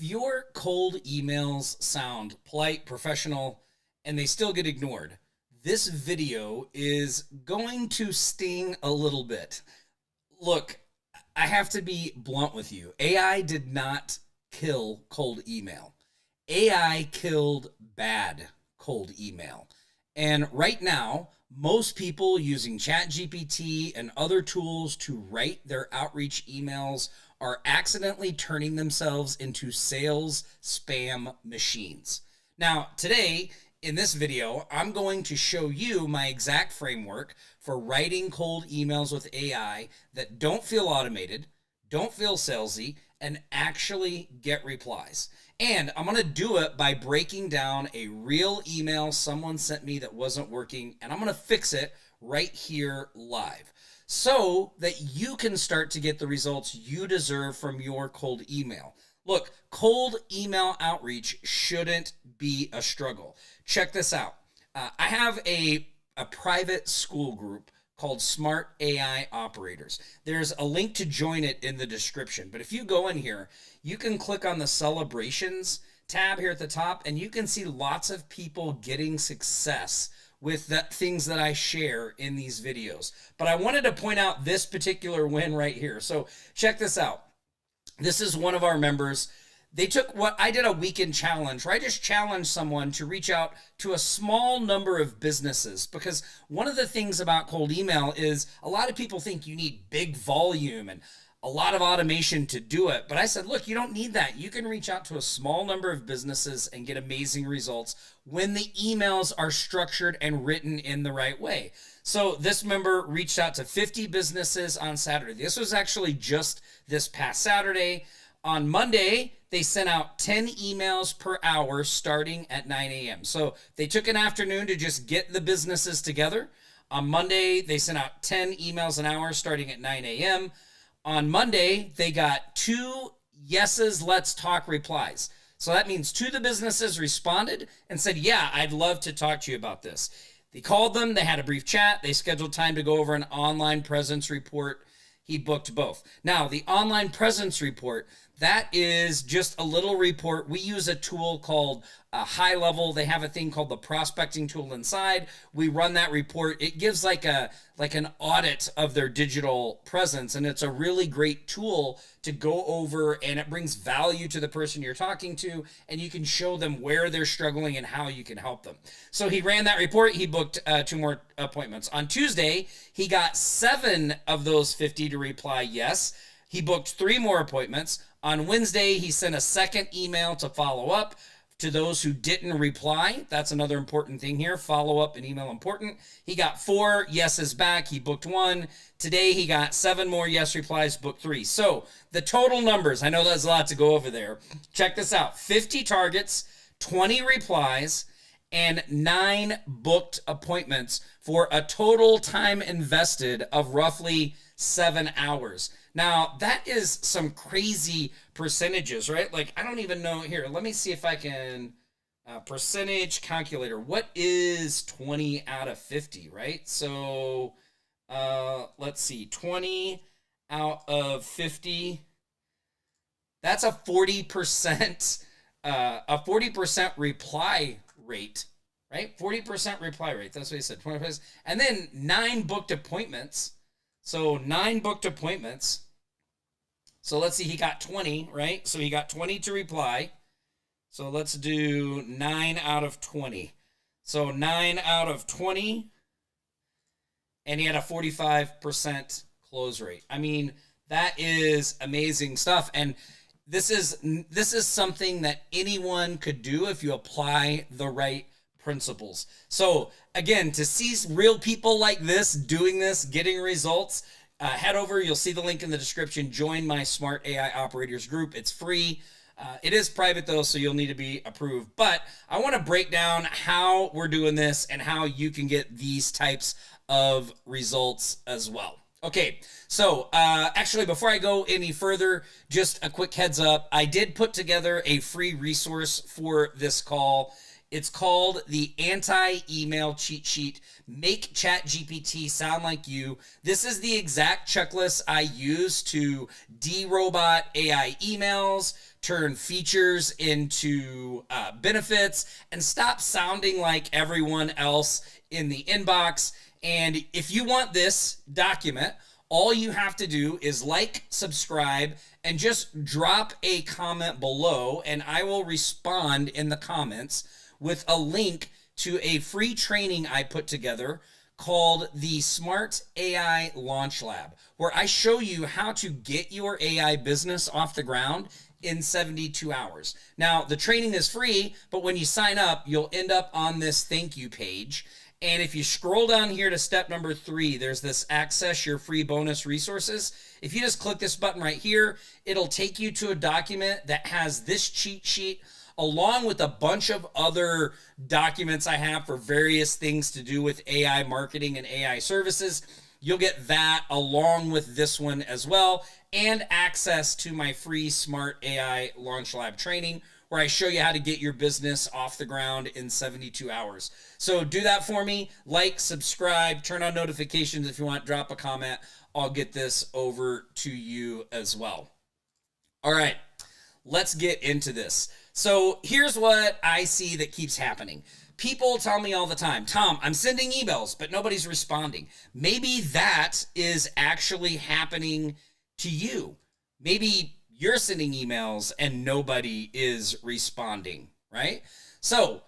Your cold emails sound polite, professional, and they still get ignored, this video is going to sting a little bit. Look, I have to be blunt with you. AI did not kill cold email. AI killed bad cold email. And right now, most people using ChatGPT and other tools to write their outreach emails are accidentally turning themselves into sales spam machines. Now, today in this video, I'm going to show you my exact framework for writing cold emails with AI that don't feel automated, don't feel salesy, and actually get replies. And I'm going to do it by breaking down a real email someone sent me that wasn't working, and I'm going to fix it right here live so that you can start to get the results you deserve from your cold email. Look, cold email outreach shouldn't be a struggle. Check this out. I have a private school group called Smart AI Operators. There's a link to join it in the description. But if you go in here, you can click on the celebrations tab here at the top, and you can see lots of people getting success with the things that I share in these videos. But I wanted to point out this particular win right here. So check this out. This is one of our members. They took what I did, a weekend challenge where I just challenged someone to reach out to a small number of businesses, because one of the things about cold email is a lot of people think you need big volume and a lot of automation to do it. But I said, look, you don't need that. You can reach out to a small number of businesses and get amazing results when the emails are structured and written in the right way. So this member reached out to 50 businesses on Saturday. This was actually just this past Saturday. On Monday, they sent out 10 emails per hour starting at 9 a.m. So they took an afternoon to just get the businesses together. On Monday, they sent out 10 emails an hour starting at 9 a.m. On Monday, they got 2 yeses, let's talk replies. So that means 2 of the businesses responded and said, yeah, I'd love to talk to you about this. They called them, they had a brief chat, they scheduled time to go over an online presence report. He booked both. Now, the online presence report, that is just a little report. We use a tool called High Level. They have a thing called the prospecting tool inside. We run that report. It gives like an audit of their digital presence, and it's a really great tool to go over, and it brings value to the person you're talking to, and you can show them where they're struggling and how you can help them. So he ran that report. He booked 2 more appointments. On Tuesday, he got 7 of those 50 to reply yes. He booked 3 more appointments. On Wednesday, he sent a second email to follow up to those who didn't reply. That's another important thing here. Follow up and email important. He got 4 yeses back. He booked 1. Today, he got 7 more yes replies, booked 3. So the total numbers, I know there's a lot to go over there. Check this out. 50 targets, 20 replies, and 9 booked appointments for a total time invested of roughly 7 hours. Now, that is some crazy percentages, right? Like, I don't even know. Here, let me see if I can, percentage calculator. What is 20 out of 50, right? So, let's see, 20 out of 50. That's a 40%, a 40% reply rate, right? 40% reply rate. That's what he said. 20%. And then 9 booked appointments. So 9 booked appointments. So let's see, he got 20, right? So he got 20 to reply. So let's do 9 out of 20. So 9 out of 20. And he had a 45% close rate. I mean, that is amazing stuff. And this is something that anyone could do if you apply the right principles. So again, to see real people like this doing this, getting results, head over, you'll see the link in the description. Join my Smart AI Operators group. It's free. It is private though, so you'll need to be approved. But I want to break down how we're doing this and how you can get these types of results as well. Okay, so actually, before I go any further, just a quick heads up. I did put together a free resource for this call. It's called the anti-email cheat sheet. Make ChatGPT sound like you. This is the exact checklist I use to de-robot AI emails, turn features into benefits, and stop sounding like everyone else in the inbox. And if you want this document, all you have to do is like, subscribe, and just drop a comment below, and I will respond in the comments with a link to a free training I put together called the Smart AI Launch Lab, where I show you how to get your AI business off the ground in 72 hours. Now, the training is free, but when you sign up, you'll end up on this thank you page. And if you scroll down here to step number 3, there's this access your free bonus resources. If you just click this button right here, it'll take you to a document that has this cheat sheet along with a bunch of other documents I have for various things to do with AI marketing and AI services. You'll get that along with this one as well, and access to my free Smart AI Launch Lab training, where I show you how to get your business off the ground in 72 hours. So do that for me. Like, subscribe, turn on notifications if you want, drop a comment. I'll get this over to you as well. All right, let's get into this. So here's what I see that keeps happening. People tell me all the time, Tom, I'm sending emails, but nobody's responding. Maybe that is actually happening to you. Maybe you're sending emails and nobody is responding, right? So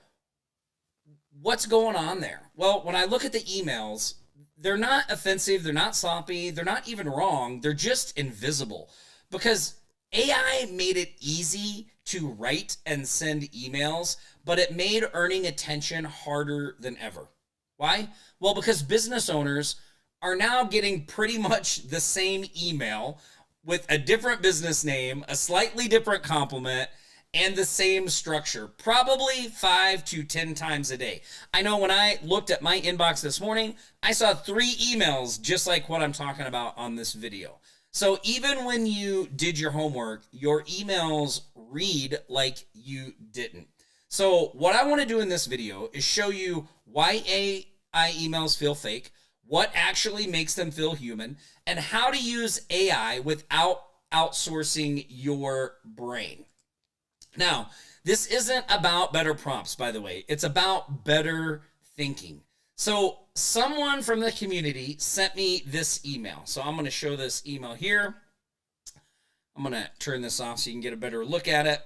what's going on there? Well, when I look at the emails, they're not offensive, they're not sloppy, they're not even wrong, they're just invisible, because AI made it easy to write and send emails, but it made earning attention harder than ever. Why? Well, because business owners are now getting pretty much the same email with a different business name, a slightly different compliment, and the same structure, probably 5 to 10 times a day. I know when I looked at my inbox this morning, I saw 3 emails just like what I'm talking about on this video. So even when you did your homework, your emails read like you didn't. So what I want to do in this video is show you why AI emails feel fake, what actually makes them feel human, and how to use AI without outsourcing your brain. Now, this isn't about better prompts, by the way. It's about better thinking. So someone from the community sent me this email. So I'm going to show this email here. I'm going to turn this off so you can get a better look at it.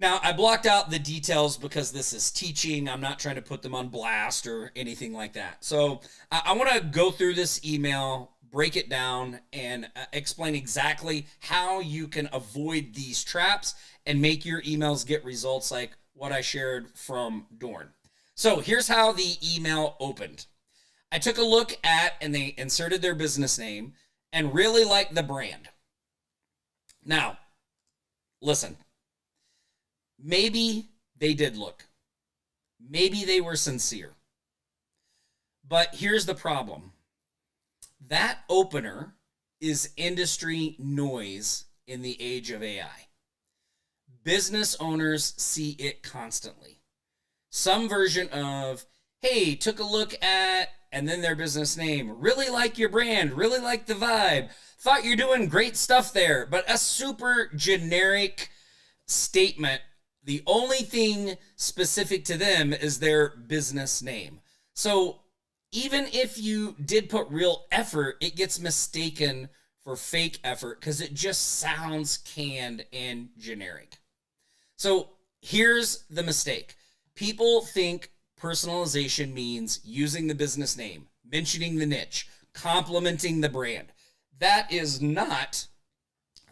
Now, I blocked out the details because this is teaching. I'm not trying to put them on blast or anything like that. So I want to go through this email, break it down, and explain exactly how you can avoid these traps and make your emails get results like what I shared from Dorn. So here's how the email opened. I took a look at, and they inserted their business name and really liked the brand. Now, listen. Maybe they did look. Maybe they were sincere. But here's the problem. That opener is industry noise in the age of AI. Business owners see it constantly. Some version of, hey, took a look at, and then their business name, really like your brand, really like the vibe, thought you're doing great stuff there, but a super generic statement. The only thing specific to them is their business name. So even if you did put real effort, it gets mistaken for fake effort because it just sounds canned and generic. So here's the mistake. People think personalization means using the business name, mentioning the niche, complimenting the brand. That is not,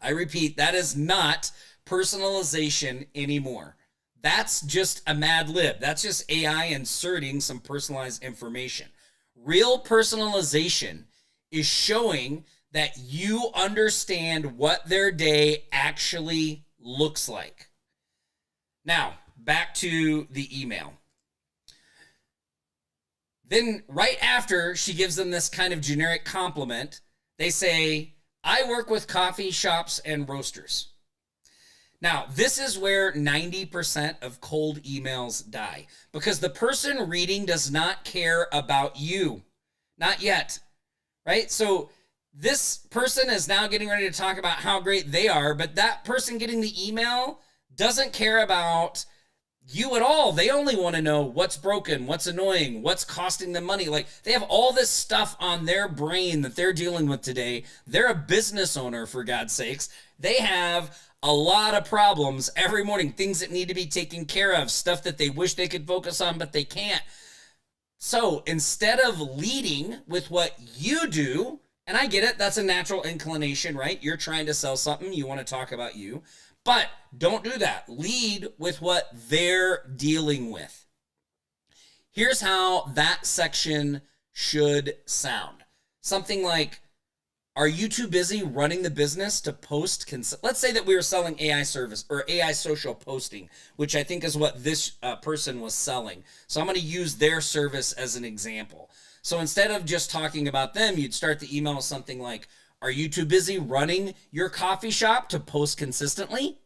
I repeat, that is not personalization anymore. That's just a Mad Lib. That's just AI inserting some personalized information. Real personalization is showing that you understand what their day actually looks like. Now, back to the email. Then right after she gives them this kind of generic compliment, they say, I work with coffee shops and roasters. Now, this is where 90% of cold emails die because the person reading does not care about you. Not yet, right? So this person is now getting ready to talk about how great they are, but that person getting the email doesn't care about you at all. They only want to know what's broken, what's annoying, what's costing them money. Like they have all this stuff on their brain that they're dealing with today. They're a business owner, for God's sakes. They have a lot of problems every morning, things that need to be taken care of, stuff that they wish they could focus on, but they can't. So instead of leading with what you do, and I get it, that's a natural inclination, right? You're trying to sell something, you want to talk about you, but don't do that. Lead with what they're dealing with. Here's how that section should sound. Something like, are you too busy running the business to post? Let's say that we were selling AI service or AI social posting, which I think is what this person was selling. So I'm going to use their service as an example. So instead of just talking about them, you'd start the email with something like, are you too busy running your coffee shop to post consistently?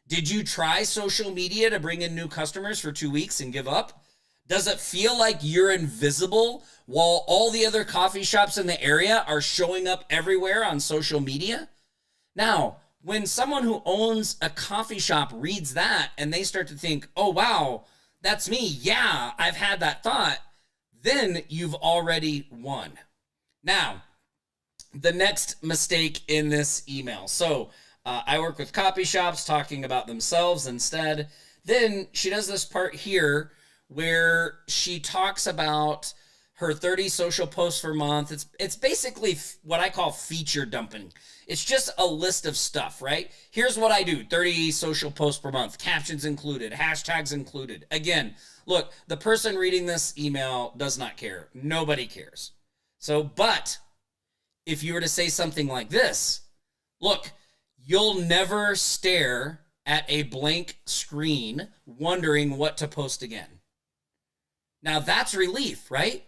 Did you try social media to bring in new customers for 2 weeks and give up? Does it feel like you're invisible while all the other coffee shops in the area are showing up everywhere on social media? Now, when someone who owns a coffee shop reads that and they start to think, oh, wow, that's me. Yeah, I've had that thought. Then you've already won. Now, the next mistake in this email. So I work with coffee shops talking about themselves instead. Then she does this part here where she talks about her 30 social posts per month. It's basically what I call feature dumping. It's just a list of stuff, right? Here's what I do: 30 social posts per month, captions included, hashtags included. Again, look, the person reading this email does not care. Nobody cares. So, but if you were to say something like this, look, you'll never stare at a blank screen wondering what to post again. Now that's relief, right?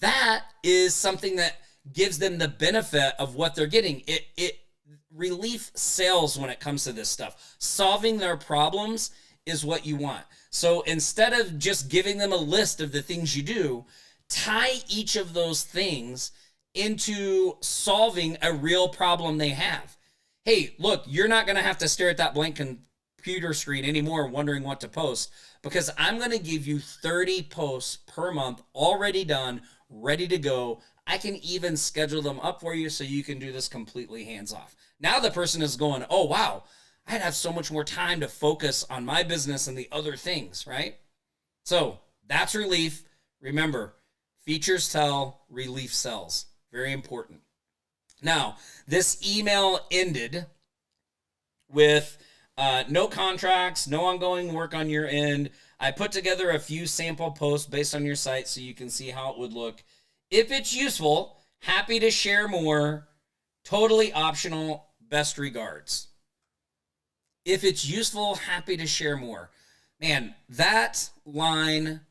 That is something that gives them the benefit of what they're getting. It relief sells when it comes to this stuff. Solving their problems is what you want. So instead of just giving them a list of the things you do, tie each of those things into solving a real problem they have. Hey, look, you're not going to have to stare at that blank computer screen anymore wondering what to post, because I'm going to give you 30 posts per month already done, ready to go. I can even schedule them up for you so you can do this completely hands off. Now the person is going, oh, wow, I'd have so much more time to focus on my business and the other things, right? So that's relief. Remember, features tell, relief sells. Very important. Now, this email ended with no contracts, no ongoing work on your end. I put together a few sample posts based on your site so you can see how it would look. If it's useful, happy to share more. Totally optional. Best regards. If it's useful, happy to share more. Man, that line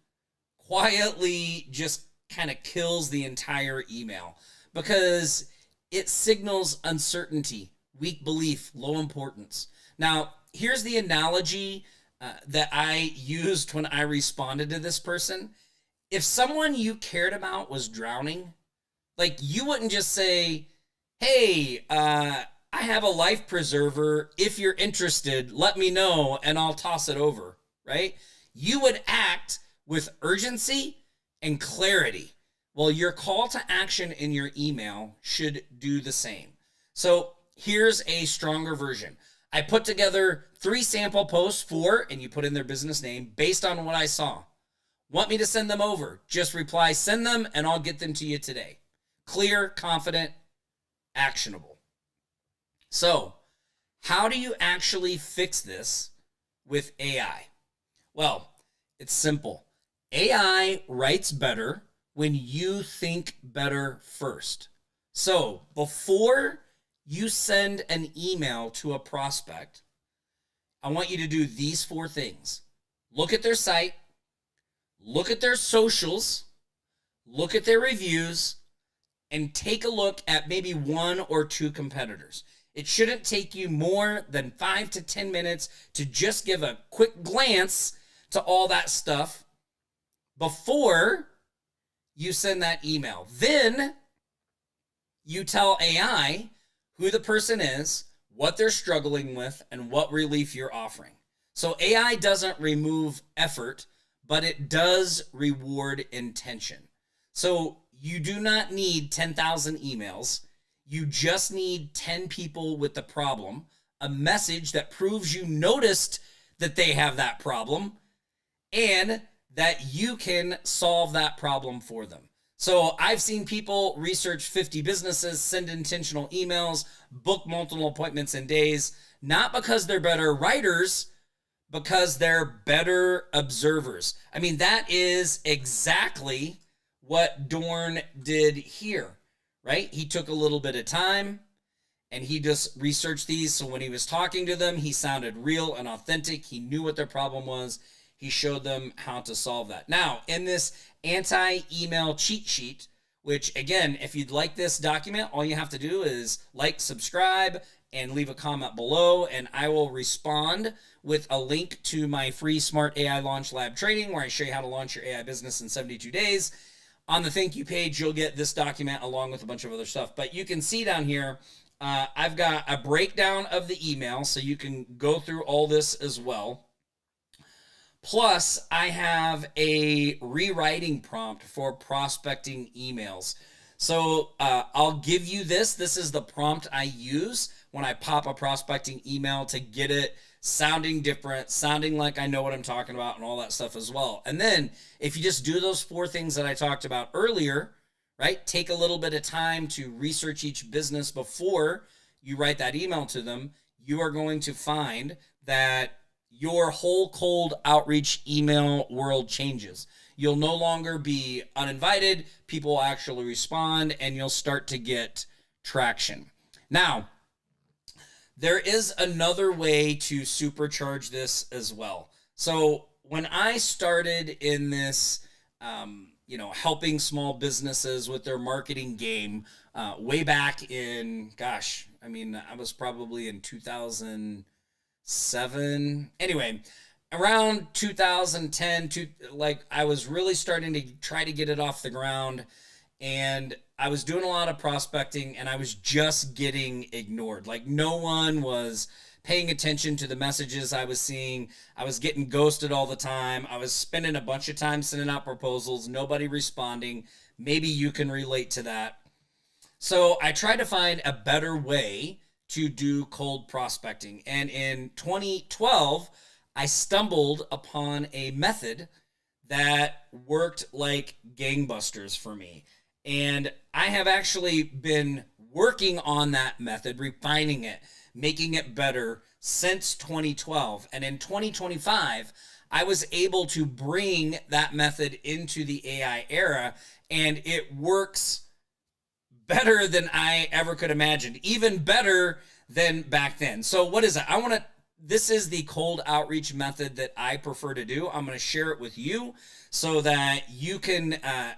quietly just kind of kills the entire email because it signals uncertainty, weak belief, low importance. Now, here's the analogy that I used when I responded to this person. If someone you cared about was drowning, like you wouldn't just say, hey, I have a life preserver. If you're interested, let me know and I'll toss it over, right? You would act with urgency and clarity. Well, your call to action in your email should do the same. So here's a stronger version. I put together 3 sample posts for, and you put in their business name, based on what I saw. Want me to send them over? Just reply, send them, and I'll get them to you today. Clear, confident, actionable. So, how do you actually fix this with AI? Well, it's simple. AI writes better when you think better first. So, before you send an email to a prospect, I want you to do these 4 things. Look at their site, look at their socials, look at their reviews, and take a look at maybe 1 or 2 competitors. It shouldn't take you more than 5 to 10 minutes to just give a quick glance to all that stuff before you send that email. Then you tell AI who the person is, what they're struggling with, and what relief you're offering. So AI doesn't remove effort, but it does reward intention. So you do not need 10,000 emails. You just need 10 people with the problem, a message that proves you noticed that they have that problem, and that you can solve that problem for them. So I've seen people research 50 businesses, send intentional emails, book multiple appointments in days, not because they're better writers, because they're better observers. I mean, that is exactly what Dorn did here, right? He took a little bit of time and he just researched these. So when he was talking to them, he sounded real and authentic. He knew what their problem was. He showed them how to solve that. Now, in this anti-email cheat sheet, which again, if you'd like this document, all you have to do is like, subscribe, and leave a comment below, and I will respond with a link to my free Smart AI Launch Lab training where I show you how to launch your AI business in 72 days. On the thank you page, you'll get this document along with a bunch of other stuff. But you can see down here, I've got a breakdown of the email, so you can go through all this as well. Plus, I have a rewriting prompt for prospecting emails. So I'll give you this. This is the prompt I use when I pop a prospecting email to get it sounding different, sounding like I know what I'm talking about, and all that stuff as well. And then if you just do those 4 things that I talked about earlier, right? Take a little bit of time to research each business before you write that email to them. You are going to find that your whole cold outreach email world changes. You'll no longer be uninvited. People will actually respond, and you'll start to get traction. Now, there is another way to supercharge this as well. So when I started in this, helping small businesses with their marketing game, way back in, I was probably in 2007. Anyway, around 2010, I was really starting to try to get it off the ground, and I was doing a lot of prospecting, and I was just getting ignored. Like, no one was paying attention to the messages I was seeing. I was getting ghosted all the time. I was spending a bunch of time sending out proposals, nobody responding. Maybe you can relate to that. So I tried to find a better way to do cold prospecting. And in 2012, I stumbled upon a method that worked like gangbusters for me. And I have actually been working on that method, refining it, making it better since 2012. And in 2025, I was able to bring that method into the AI era, and it works better than I ever could imagine, even better than back then. So what is it? This is the cold outreach method that I prefer to do. I'm going to share it with you so that you can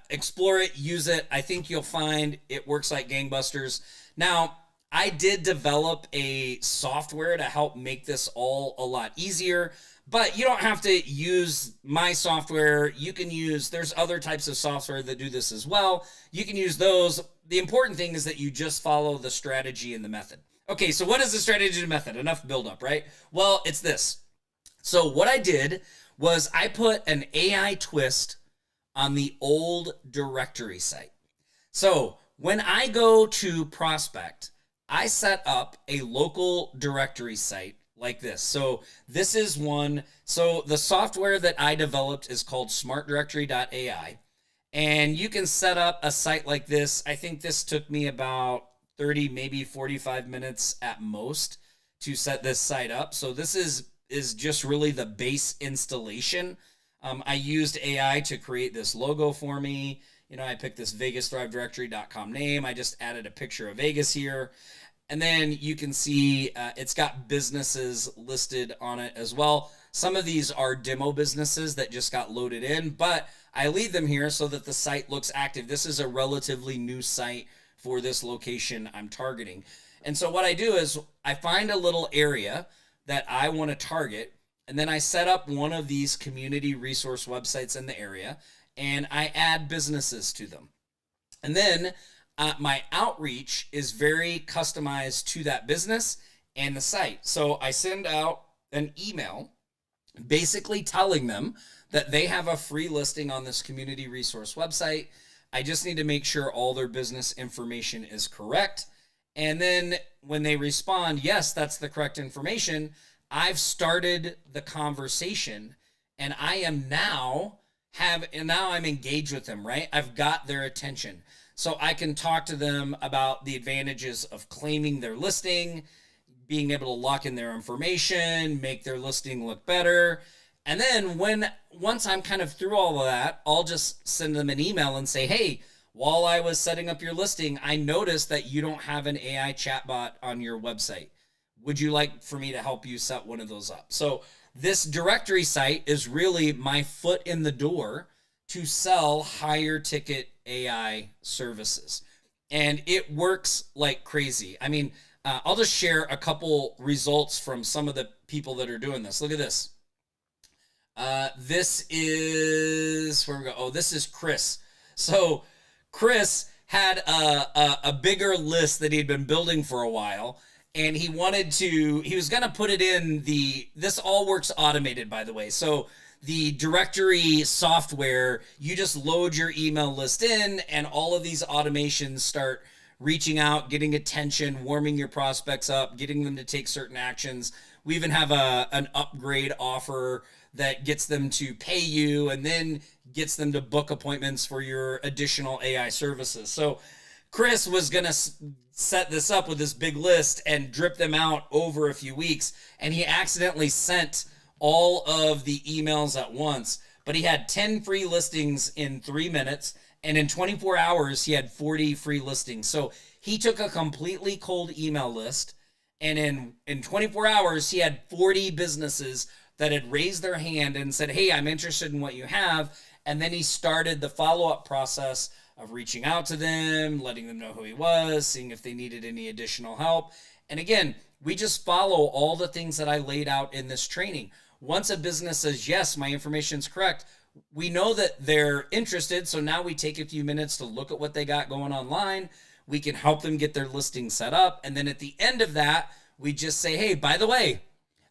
explore it, use it. I think you'll find it works like gangbusters. Now, I did develop a software to help make this all a lot easier, but you don't have to use my software. You can there's other types of software that do this as well. You can use those. The important thing is that you just follow the strategy and the method. Okay, so what is the strategy and method? Enough build up, right? Well, it's this. So what I did was I put an AI twist on the old directory site. So when I go to prospect, I set up a local directory site like this. So this is one. So the software that I developed is called smartdirectory.ai. And you can set up a site like this. I think this took me about 30, maybe 45 minutes at most to set this site up. So this is just really the base installation. I used AI to create this logo for me. I picked this VegasThriveDirectory.com name. I just added a picture of Vegas here. And then you can see it's got businesses listed on it as well. Some of these are demo businesses that just got loaded in, but I leave them here so that the site looks active. This is a relatively new site for this location I'm targeting. And so what I do is I find a little area that I want to target, and then I set up one of these community resource websites in the area, and I add businesses to them. And then my outreach is very customized to that business and the site. So I send out an email basically telling them that they have a free listing on this community resource website. I just need to make sure all their business information is correct. And then when they respond, yes, that's the correct information, I've started the conversation, and I am now I'm engaged with them, right? I've got their attention. So I can talk to them about the advantages of claiming their listing, being able to lock in their information, make their listing look better. And then once I'm kind of through all of that, I'll just send them an email and say, hey, while I was setting up your listing, I noticed that you don't have an AI chatbot on your website. Would you like for me to help you set one of those up? So this directory site is really my foot in the door to sell higher ticket AI services. And it works like crazy. I mean, I'll just share a couple results from some of the people that are doing this. Look at this. This is, where we go? Oh, this is Chris. So Chris had a bigger list that he'd been building for a while, and he was going to put it in this all works automated, by the way. So the directory software, you just load your email list in, and all of these automations start reaching out, getting attention, warming your prospects up, getting them to take certain actions. We even have an upgrade offer that gets them to pay you and then gets them to book appointments for your additional AI services. So Chris was going to set this up with this big list and drip them out over a few weeks, and he accidentally sent all of the emails at once, but he had 10 free listings in 3 minutes, and in 24 hours, he had 40 free listings. So he took a completely cold email list, and in 24 hours, he had 40 businesses that had raised their hand and said, hey, I'm interested in what you have. And then he started the follow-up process of reaching out to them, letting them know who he was, seeing if they needed any additional help. And again, we just follow all the things that I laid out in this training. Once a business says, yes, my information's correct, we know that they're interested. So now we take a few minutes to look at what they got going online. We can help them get their listing set up. And then at the end of that, we just say, hey, by the way,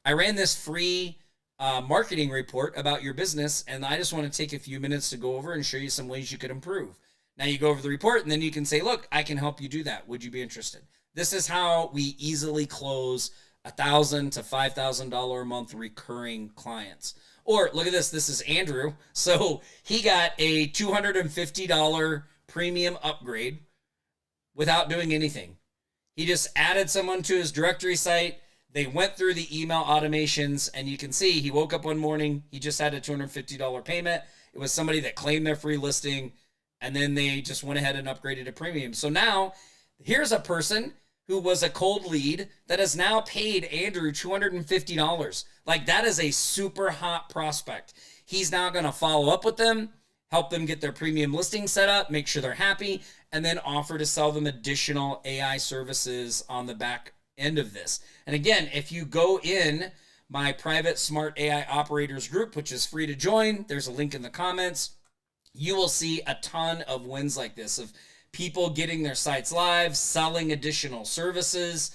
I ran this free marketing report about your business, and I just want to take a few minutes to go over and show you some ways you could improve. Now you go over the report, and then you can say, look, I can help you do that. Would you be interested? This is how we easily close $1,000 to $5,000 a month recurring clients. Or look at this. This is Andrew. So he got a $250 premium upgrade without doing anything. He just added someone to his directory site. They went through the email automations, and you can see he woke up one morning. He just had a $250 payment. It was somebody that claimed their free listing, and then they just went ahead and upgraded to premium. So now here's a person who was a cold lead that has now paid Andrew $250. Like, that is a super hot prospect. He's now going to follow up with them, help them get their premium listing set up, make sure they're happy, and then offer to sell them additional AI services on the back end of this. And again, if you go in my private Smart AI Operators group, which is free to join, there's a link in the comments, you will see a ton of wins like this of people getting their sites live, selling additional services,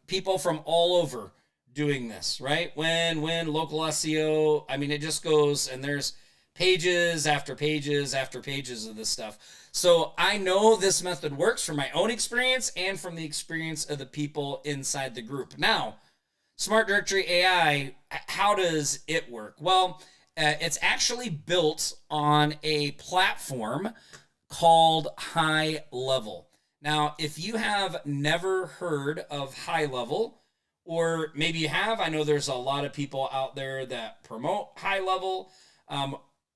people from all over doing this, right? When local SEO, I mean, it just goes, and there's pages after pages after pages of this stuff. So I know this method works from my own experience and from the experience of the people inside the group. Now, Smart Directory AI, how does it work? Well, it's actually built on a platform called High Level. Now, if you have never heard of High Level, or maybe you have, I know there's a lot of people out there that promote High Level.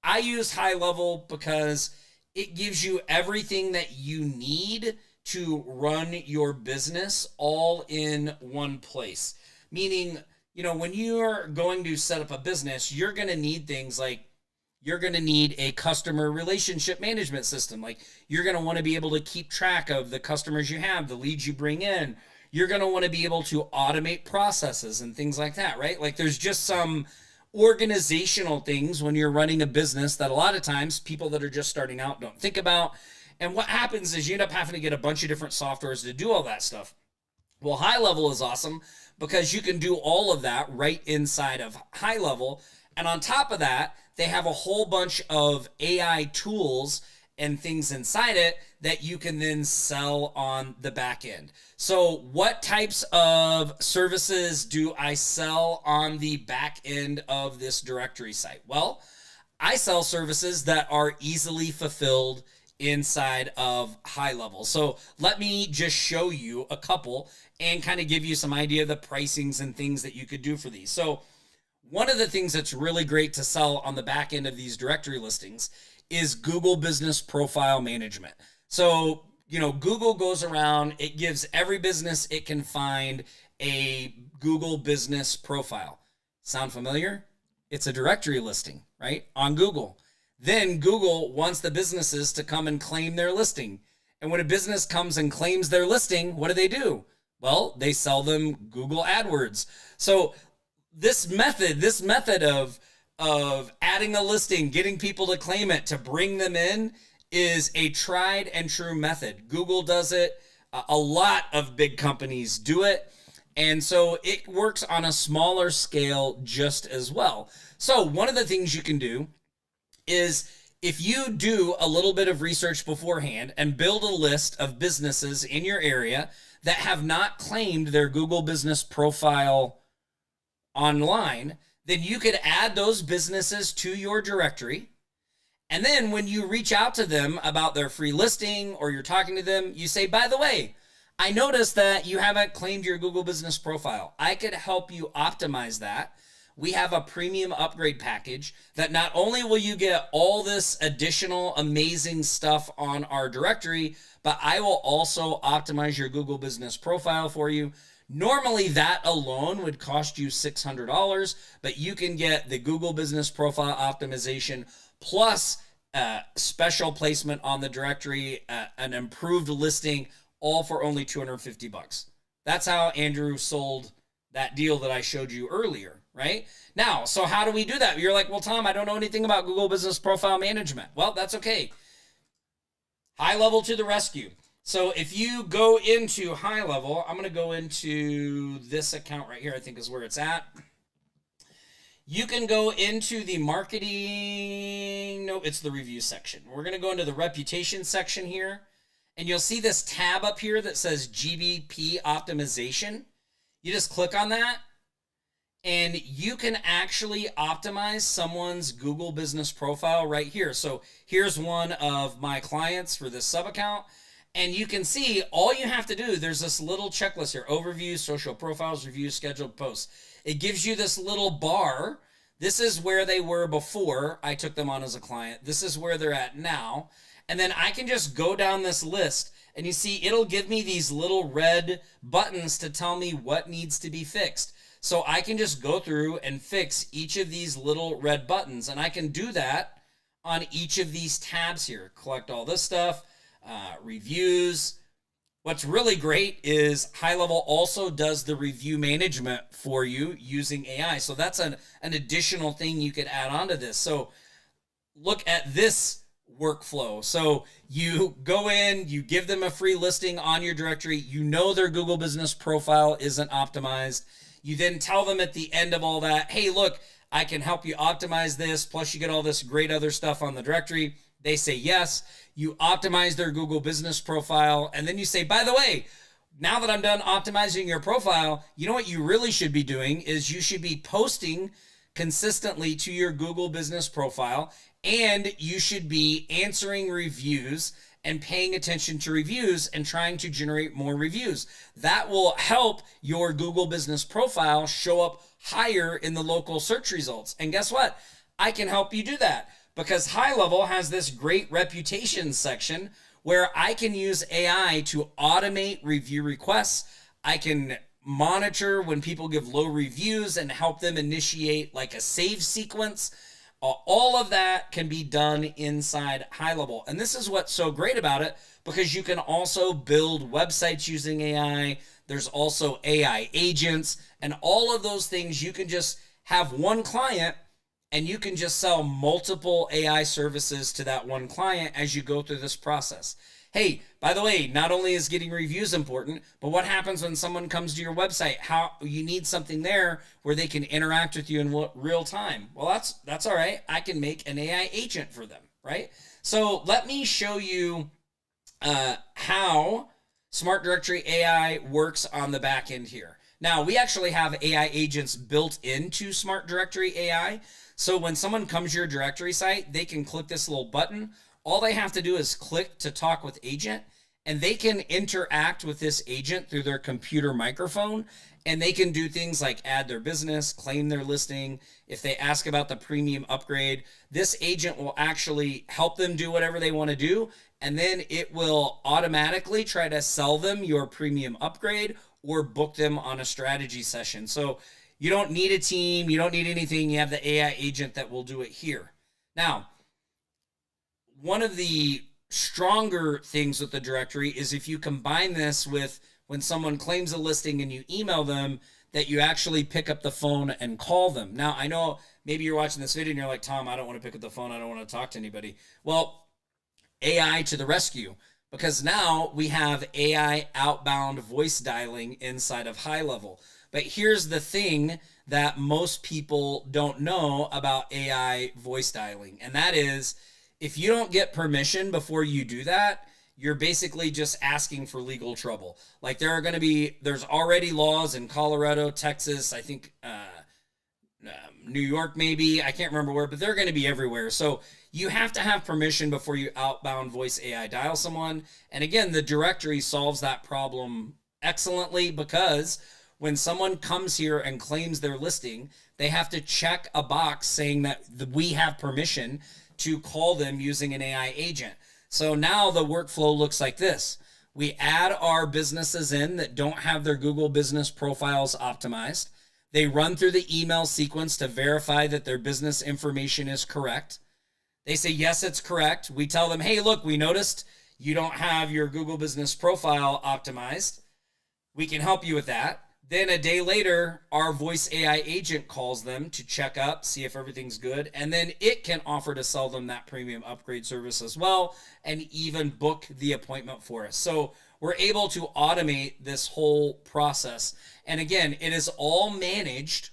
I use High Level because it gives you everything that you need to run your business all in one place. Meaning, when you're going to set up a business, you're going to need things like you're going to need a customer relationship management system. Like, you're going to want to be able to keep track of the customers you have, the leads you bring in. You're going to want to be able to automate processes and things like that, right? Like, there's just some organizational things when you're running a business that a lot of times people that are just starting out don't think about. And what happens is you end up having to get a bunch of different softwares to do all that stuff. Well, High Level is awesome because you can do all of that right inside of High Level. And on top of that, they have a whole bunch of AI tools and things inside it that you can then sell on the back end. So what types of services do I sell on the back end of this directory site? Well, I sell services that are easily fulfilled inside of High Level. So let me just show you a couple and kind of give you some idea of the pricings and things that you could do for these. So one of the things that's really great to sell on the back end of these directory listings is Google Business Profile Management. So, Google goes around, it gives every business it can find a Google Business Profile. Sound familiar? It's a directory listing, right? On Google. Then Google wants the businesses to come and claim their listing. And when a business comes and claims their listing, what do? Well, they sell them Google AdWords. So this method of adding a listing, getting people to claim it, to bring them in, is a tried and true method. Google does it. A lot of big companies do it. And so it works on a smaller scale just as well. So one of the things you can do is, if you do a little bit of research beforehand and build a list of businesses in your area that have not claimed their Google Business Profile online, then you could add those businesses to your directory. And then when you reach out to them about their free listing, or you're talking to them, you say, by the way, I noticed that you haven't claimed your Google Business Profile. I could help you optimize that. We have a premium upgrade package that not only will you get all this additional amazing stuff on our directory, but I will also optimize your Google Business Profile for you. Normally, that alone would cost you $600, but you can get the Google Business Profile optimization plus special placement on the directory, an improved listing, all for only $250. That's how Andrew sold that deal that I showed you earlier, right? Now, so how do we do that? You're like, well, Tom, I don't know anything about Google Business Profile Management. Well, that's okay. High Level to the rescue. So if you go into High Level, I'm going to go into this account right here, I think is where it's at. You can go into the marketing, no, it's the review section. We're going to go into the reputation section here, and you'll see this tab up here that says GBP optimization. You just click on that, and you can actually optimize someone's Google Business Profile right here. So here's one of my clients for this sub account. And you can see all you have to do, there's this little checklist here: overview, social profiles, reviews, scheduled posts. It gives you this little bar. This is where they were before I took them on as a client. This is where they're at now. And then I can just go down this list, and you see it'll give me these little red buttons to tell me what needs to be fixed. So I can just go through and fix each of these little red buttons, and I can do that on each of these tabs here. Collect all this stuff. Reviews. What's really great is High Level also does the review management for you using AI. So that's an additional thing you could add on to this. So look at this workflow. So you go in, you give them a free listing on your directory. You know their Google Business Profile isn't optimized. You then tell them at the end of all that, hey, look, I can help you optimize this. Plus you get all this great other stuff on the directory. They say yes. You optimize their Google Business Profile. And then you say, by the way, now that I'm done optimizing your profile, you know what you really should be doing is you should be posting consistently to your Google Business Profile, and you should be answering reviews and paying attention to reviews and trying to generate more reviews. That will help your Google Business Profile show up higher in the local search results. And guess what? I can help you do that, because High Level has this great reputation section where I can use AI to automate review requests. I can monitor when people give low reviews and help them initiate like a save sequence. All of that can be done inside high level. And this is what's so great about it, because you can also build websites using AI. There's also AI agents, and all of those things. You can just have one client and you can just sell multiple AI services to that one client as you go through this process. Hey, by the way, not only is getting reviews important, but what happens when someone comes to your website? How you need something there where they can interact with you in real time. Well, that's all right. I can make an AI agent for them, right? So let me show you how Smart Directory AI works on the back end here. Now, we actually have AI agents built into Smart Directory AI. So when someone comes to your directory site, they can click this little button. All they have to do is click to talk with agent, and they can interact with this agent through their computer microphone, and they can do things like add their business, claim their listing. If they ask about the premium upgrade, this agent will actually help them do whatever they want to do, and then it will automatically try to sell them your premium upgrade or book them on a strategy session. So you don't need a team, you don't need anything. You have the AI agent that will do it here. Now, one of the stronger things with the directory is if you combine this with when someone claims a listing and you email them, that you actually pick up the phone and call them. Now, I know maybe you're watching this video and you're like, Tom, I don't want to pick up the phone. I don't want to talk to anybody. Well, AI to the rescue, because now we have AI outbound voice dialing inside of high level. But here's the thing that most people don't know about AI voice dialing, and that is, if you don't get permission before you do that, you're basically just asking for legal trouble. Like there's already laws in Colorado, Texas, I think New York maybe, I can't remember where, but they're going to be everywhere. So you have to have permission before you outbound voice AI dial someone. And again, the directory solves that problem excellently, because when someone comes here and claims their listing, they have to check a box saying that we have permission to call them using an AI agent. So now the workflow looks like this. We add our businesses in that don't have their Google business profiles optimized. They run through the email sequence to verify that their business information is correct. They say, yes, it's correct. We tell them, hey, look, we noticed you don't have your Google business profile optimized. We can help you with that. Then a day later, our voice AI agent calls them to check up, see if everything's good, and then it can offer to sell them that premium upgrade service as well, and even book the appointment for us. So we're able to automate this whole process. And again, it is all managed.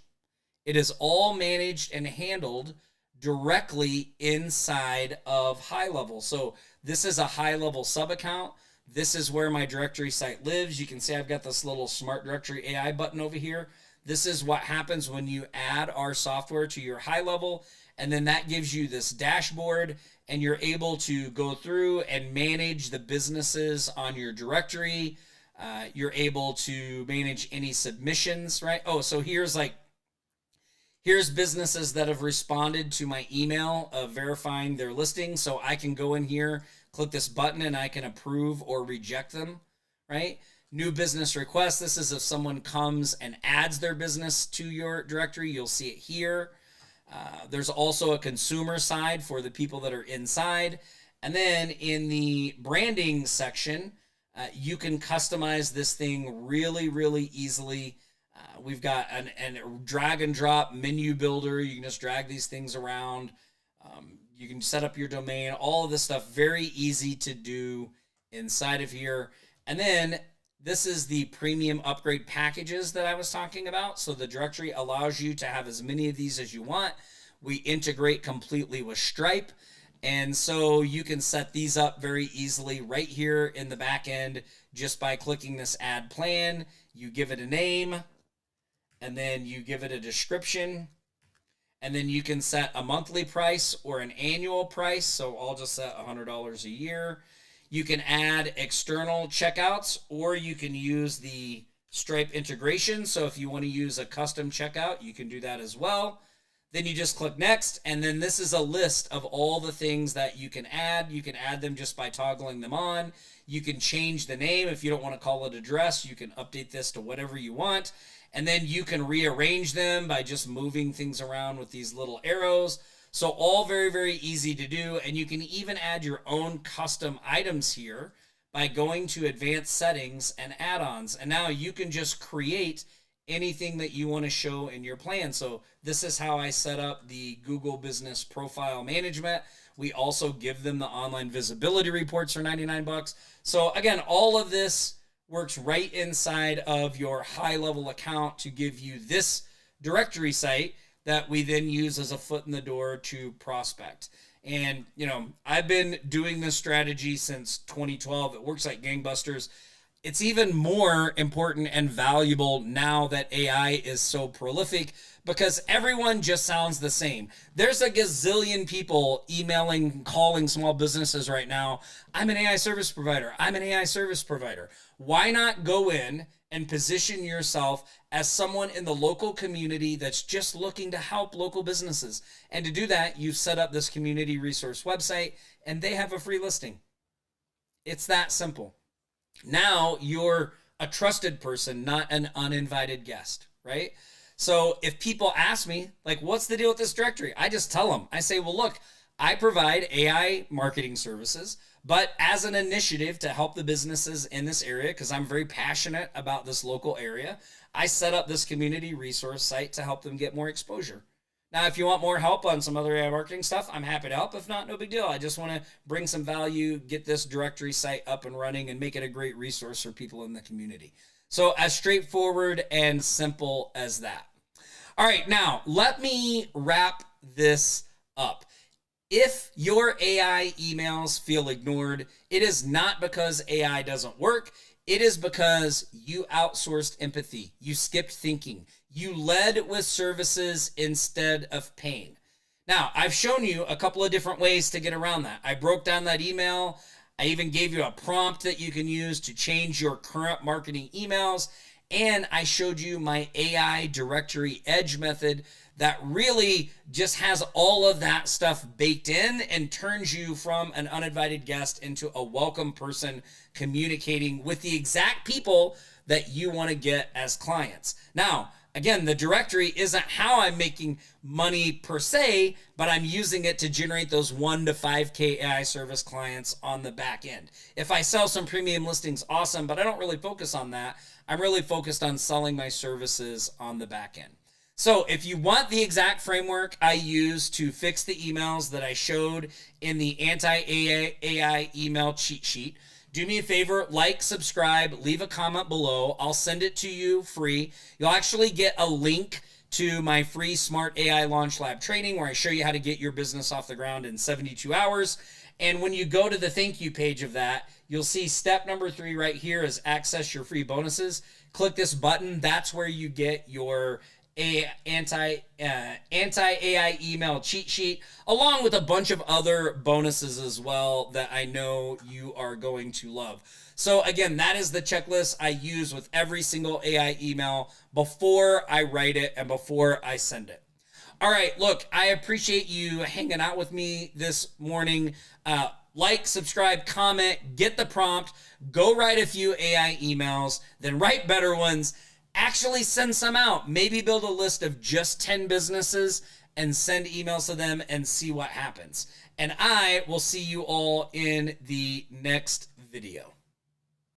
It is all managed and handled directly inside of high level. So this is a high level sub account. This is where my directory site lives. You can see I've got this little Smart Directory AI button over here. This is what happens when you add our software to your high level, and then that gives you this dashboard, and you're able to go through and manage the businesses on your directory. You're able to manage any submissions, right? Oh, so here's businesses that have responded to my email of verifying their listing. So I can go in here, click this button, and I can approve or reject them, right? New business request. This is if someone comes and adds their business to your directory. You'll see it here. There's also a consumer side for the people that are inside. And then in the branding section, you can customize this thing really, really easily. We've got a drag and drop menu builder. You can just drag these things around. You can set up your domain, all of this stuff, very easy to do inside of here. And then this is the premium upgrade packages that I was talking about. So the directory allows you to have as many of these as you want. We integrate completely with Stripe. And so you can set these up very easily right here in the back end just by clicking this add plan. You give it a name, and then you give it a description. And then you can set a monthly price or an annual price. So I'll just set $100 a year. You can add external checkouts, or you can use the Stripe integration. So if you want to use a custom checkout, you can do that as well. Then you just click next, and then this is a list of all the things that you can add. You can add them just by toggling them on. You can change the name. If you don't want to call it address, you can update this to whatever you want. And then you can rearrange them by just moving things around with these little arrows. So all very, very easy to do. And you can even add your own custom items here by going to advanced settings and add-ons. And now you can just create anything that you want to show in your plan. So this is how I set up the Google Business Profile Management. We also give them the online visibility reports for 99 bucks. So again, all of this works right inside of your high-level account to give you this directory site that we then use as a foot in the door to prospect. And, I've been doing this strategy since 2012. It works like gangbusters. It's even more important and valuable now that AI is so prolific because everyone just sounds the same. There's a gazillion people emailing, calling small businesses right now. I'm an AI service provider. I'm an AI service provider. Why not go in and position yourself as someone in the local community that's just looking to help local businesses? And to do that, you've set up this community resource website and they have a free listing. It's that simple. Now you're a trusted person, not an uninvited guest, right? So if people ask me, like, what's the deal with this directory? I just tell them. I say, well, look, I provide AI marketing services, but as an initiative to help the businesses in this area, because I'm very passionate about this local area, I set up this community resource site to help them get more exposure. Now, if you want more help on some other AI marketing stuff, I'm happy to help. If not, no big deal. I just want to bring some value, get this directory site up and running, and make it a great resource for people in the community. So as straightforward and simple as that. All right, now let me wrap this up. If your AI emails feel ignored, it is not because AI doesn't work. It is because you outsourced empathy. You skipped thinking. You led with services instead of pain. Now, I've shown you a couple of different ways to get around that. I broke down that email. I even gave you a prompt that you can use to change your current marketing emails. And I showed you my AI Directory Edge method that really just has all of that stuff baked in and turns you from an uninvited guest into a welcome person communicating with the exact people that you want to get as clients. Now, again, the directory isn't how I'm making money per se, but I'm using it to generate those 1 to 5K AI service clients on the back end. If I sell some premium listings, awesome, but I don't really focus on that. I'm really focused on selling my services on the back end. So if you want the exact framework I use to fix the emails that I showed in the anti-AI email cheat sheet, do me a favor, like, subscribe, leave a comment below. I'll send it to you free. You'll actually get a link to my free Smart AI Launch Lab training where I show you how to get your business off the ground in 72 hours. And when you go to the thank you page of that, you'll see step number 3 right here is access your free bonuses. Click this button. That's where you get your anti-AI email cheat sheet, along with a bunch of other bonuses as well that I know you are going to love. So again, that is the checklist I use with every single AI email before I write it and before I send it. All right, look, I appreciate you hanging out with me this morning. Like, subscribe, comment, get the prompt, go write a few AI emails, then write better ones. Actually send some out. Maybe build a list of just 10 businesses and send emails to them and see what happens. And I will see you all in the next video.